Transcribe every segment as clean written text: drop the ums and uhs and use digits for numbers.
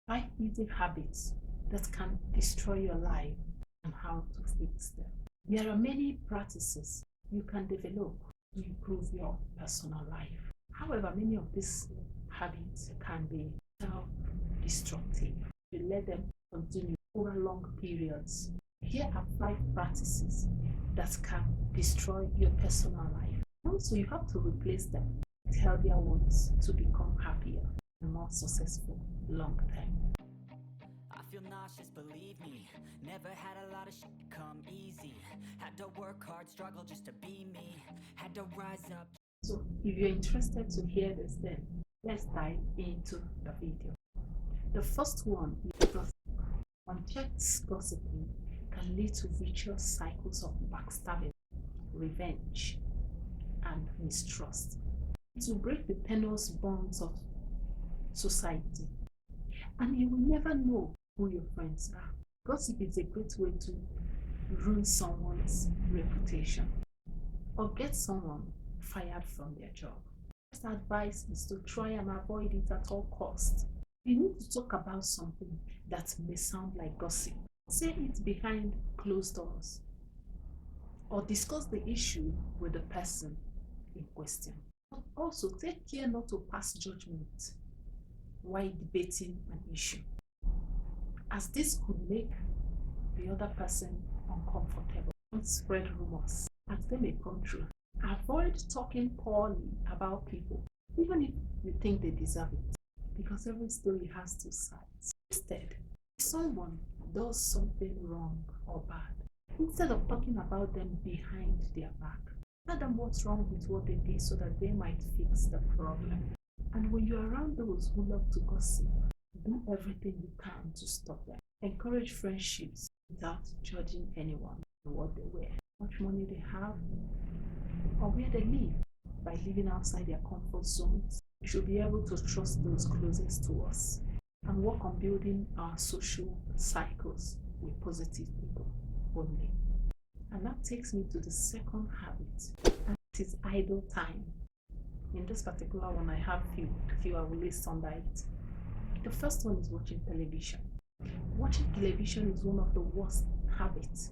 5 easy habits that can destroy your life and how to fix them. There are many practices you can develop to improve your personal life. However, many of these habits can be self-destructive. You let them continue over long periods. Here are 5 practices that can destroy your personal life. Also, you have to replace them with healthier ones to become happier and more successful long term. I feel nauseous, believe me. Never had a lot of shit come easy. Had to work hard, struggle just to be me. Had to rise up. So if you're interested to hear this, then let's dive into the video. The first one is gossip. Unchecked gossiping can lead to vicious cycles of backstabbing, revenge, and mistrust. It will break the tenuous bonds of society, and you will never know who your friends are. Gossip is a great way to ruin someone's reputation or get someone fired from their job. Best advice is to try and avoid it at all costs. You need to talk about something that may sound like gossip. Say it behind closed doors or discuss the issue with the person in question. But also take care not to pass judgment while debating an issue, as this could make the other person uncomfortable. Don't spread rumors as they may come true. Avoid talking poorly about people, even if you think they deserve it, because every story has 2 sides. Instead, if someone does something wrong or bad, instead of talking about them behind their back, tell them what's wrong with what they did so that they might fix the problem. And when you're around those who love to gossip, do everything you can to stop them. Encourage friendships without judging anyone for what they wear, how much money they have, or where they live. By living outside their comfort zones, we should be able to trust those closest to us and work on building our social cycles with positive people only. And that takes me to the second habit, and it is idle time. In this particular one, I have few I will list under it. The first one is watching television. Watching television is one of the worst habits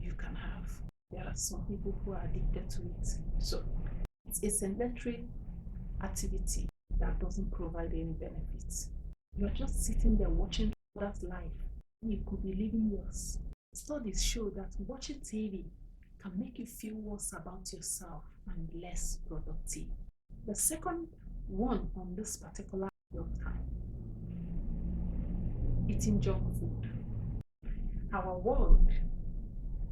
you can have. There are some people who are addicted to it. So it's a sedentary activity that doesn't provide any benefits. You're just sitting there watching others' life. You could be living yours. Studies show that watching TV can make you feel worse about yourself and less productive. The second one on this particular time, eating junk food. Our world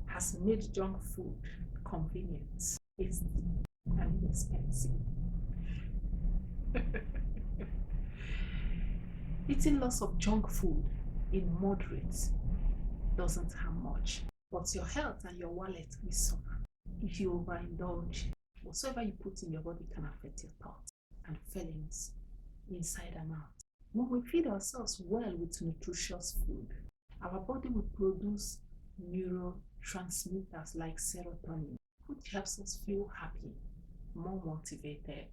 has made junk food convenient, tasty, and inexpensive. Eating lots of junk food in moderate doesn't harm much, but your health and your wallet will suffer if you overindulge. Whatsoever you put in your body can affect your thoughts and feelings inside and out. When we feed ourselves well with nutritious food, our body will produce neurotransmitters like serotonin, which helps us feel happy, more motivated,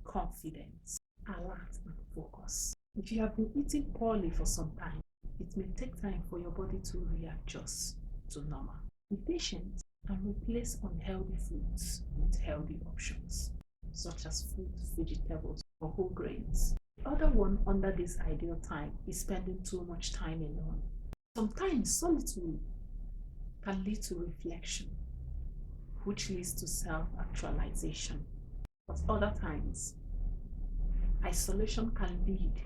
confident, alert, and focused. If you have been eating poorly for some time, it may take time for your body to readjust to normal. Be patient and replace unhealthy foods with healthy options, such as fruits, vegetables, or whole grains. The other one under this ideal time is spending too much time alone. Sometimes solitude can lead to reflection, which leads to self-actualization. But other times, isolation can lead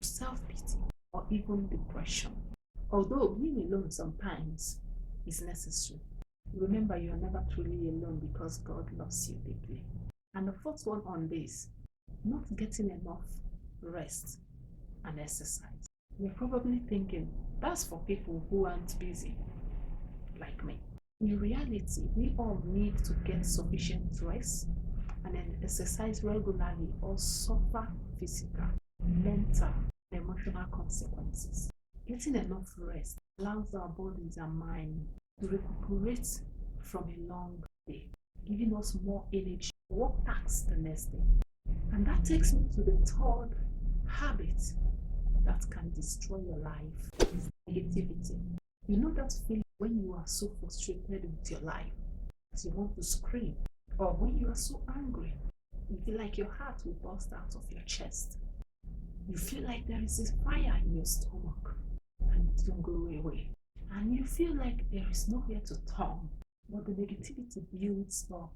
to self-pity or even depression. Although being alone sometimes is necessary, remember you are never truly alone because God loves you deeply. And the fourth one on this, not getting enough rest and exercise. You're probably thinking, that's for people who aren't busy, like me. In reality, we all need to get sufficient rest and then exercise regularly or suffer physical, mental, and emotional consequences. Getting enough rest allows our bodies and mind to recuperate from a long day, giving us more energy to work tasks the next day. And that takes me to the third habit that can destroy your life is negativity. You know that feeling when you are so frustrated with your life that you want to scream, or when you are so angry, you feel like your heart will burst out of your chest. You feel like there is a fire in your stomach and it won't go away. And you feel like there is nowhere to turn, but the negativity builds up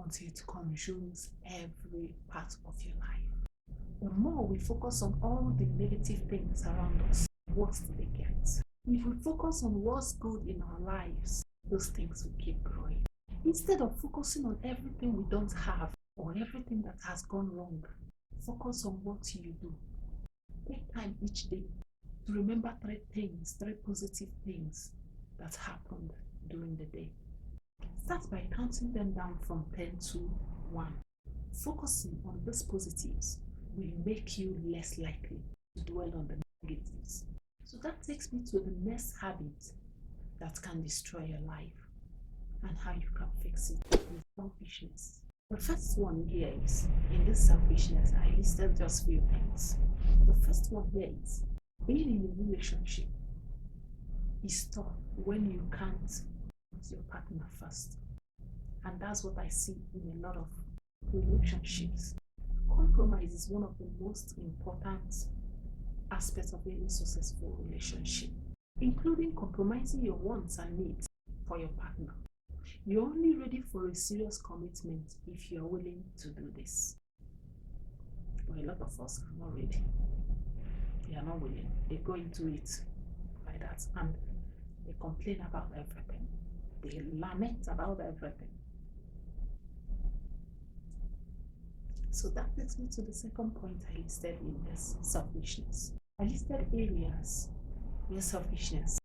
until it consumes every part of your life. The more we focus on all the negative things around us, the worse they get. If we focus on what's good in our lives, those things will keep growing. Instead of focusing on everything we don't have or everything that has gone wrong, focus on what you do. Take time each day to remember three positive things that happened during the day. Start by counting them down from 10 to 1. Focusing on these positives will make you less likely to dwell on the negatives. So that takes me to the next habit that can destroy your life and how you can fix it is selfishness. The first one here is, in this selfishness, I listed just few things. The first one here is, being in a relationship is tough when you can't put your partner first. And that's what I see in a lot of relationships. Compromise is one of the most important aspects of any successful relationship, including compromising your wants and needs for your partner. You're only ready for a serious commitment if you're willing to do this. But a lot of us are not ready. They are not willing. They go into it like that and they complain about everything. They lament about everything. So that takes me to the second point I listed in this selfishness. I listed areas where selfishness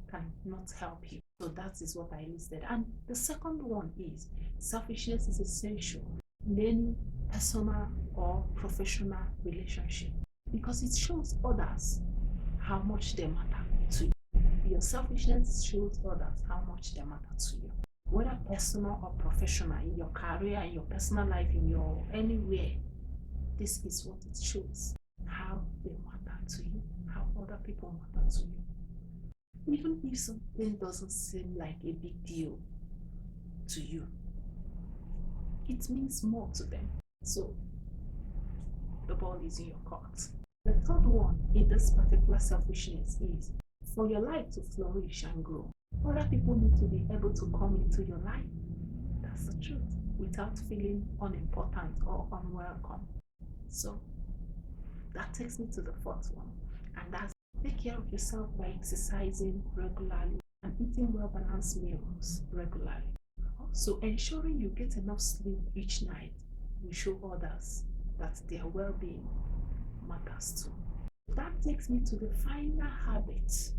cannot help you. So that is what I listed. And the second one is, selfishness is essential in any personal or professional relationship because it shows others how much they matter to you. Your selfishness shows others how much they matter to you. Whether personal or professional, in your career, in your personal life, in your anywhere, this is what it shows. How they matter to you, how other people matter to you. Even if something doesn't seem like a big deal to you, it means more to them. So the ball is in your court. The third one in this particular selfishness is, for your life to flourish and grow, other people need to be able to come into your life. That's the truth, without feeling unimportant or unwelcome. So that takes me to the fourth one, and that's, take care of yourself by exercising regularly and eating well-balanced meals regularly. Also, ensuring you get enough sleep each night will show others that their well-being matters too. That takes me to the final habit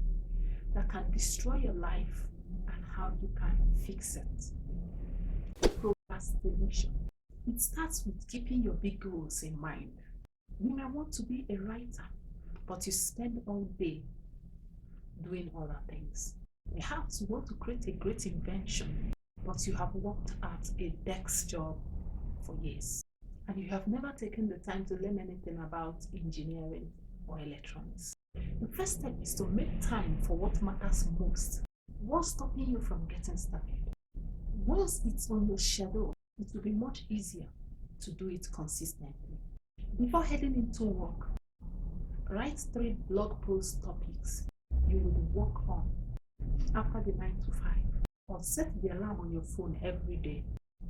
that can destroy your life and how you can fix it. Procrastination. It starts with keeping your big goals in mind. You may want to be a writer, but you spend all day doing other things. Perhaps you want to create a great invention, but you have worked at a desk job for years, and you have never taken the time to learn anything about engineering or electronics. The first step is to make time for what matters most. What's stopping you from getting started? Once it's on your schedule, it will be much easier to do it consistently. Before heading into work, write 3 blog post topics you would work on after the 9 to 5, or set the alarm on your phone every day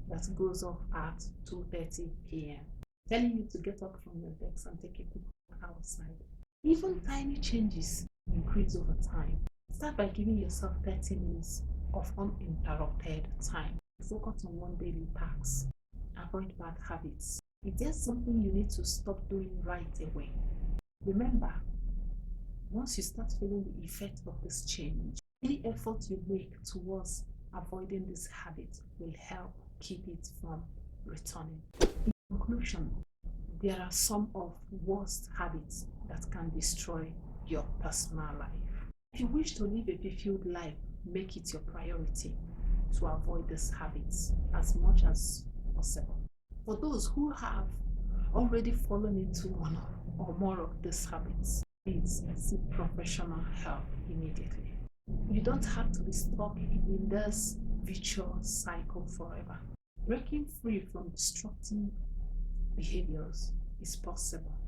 that goes off at 2:30 p.m. telling you to get up from your desk and take a quick walk outside. Even tiny changes increase over time. Start by giving yourself 30 minutes of uninterrupted time. Focus on one daily task. Avoid bad habits. If there's something you need to stop doing right away, remember, once you start feeling the effect of this change, any effort you make towards avoiding this habit will help keep it from returning. In conclusion, there are some of the worst habits that can destroy your personal life. If you wish to live a fulfilled life, make it your priority to avoid these habits as much as possible. For those who have already fallen into one or more of these habits, is seek professional help immediately. You don't have to be stuck in this vicious cycle forever. Breaking free from destructive behaviors is possible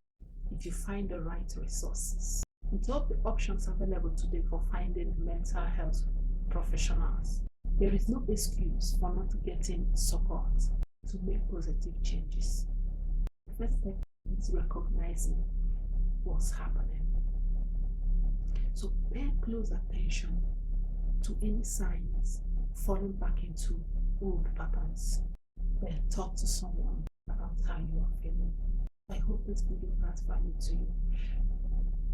if you find the right resources. With all the options available today for finding mental health professionals, there is no excuse for not getting support to make positive changes. The first step is recognizing what's happening. So pay close attention to any signs falling back into old patterns. Then talk to someone about how you are feeling. I hope this video adds value to you.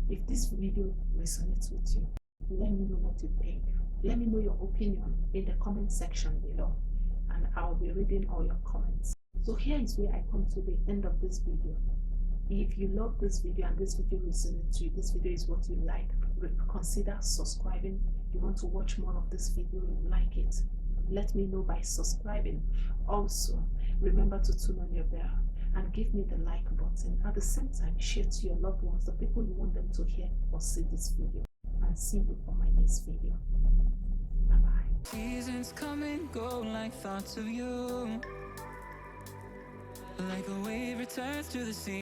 If this video resonates with you, let me know what you think. Let me know your opinion in the comment section below, and I'll be reading all your comments. So here is where I come to the end of this video. If you love this video and this video resonates to you, this video is what you like, consider subscribing. You want to watch more of this video, you like it, let me know by subscribing. Also, remember to turn on your bell and give me the like button. At the same time, share to your loved ones, the people you want them to hear or see this video. And see you for my next video. Bye bye. Seasons come and go like thoughts of you, like a wave returns to the sea.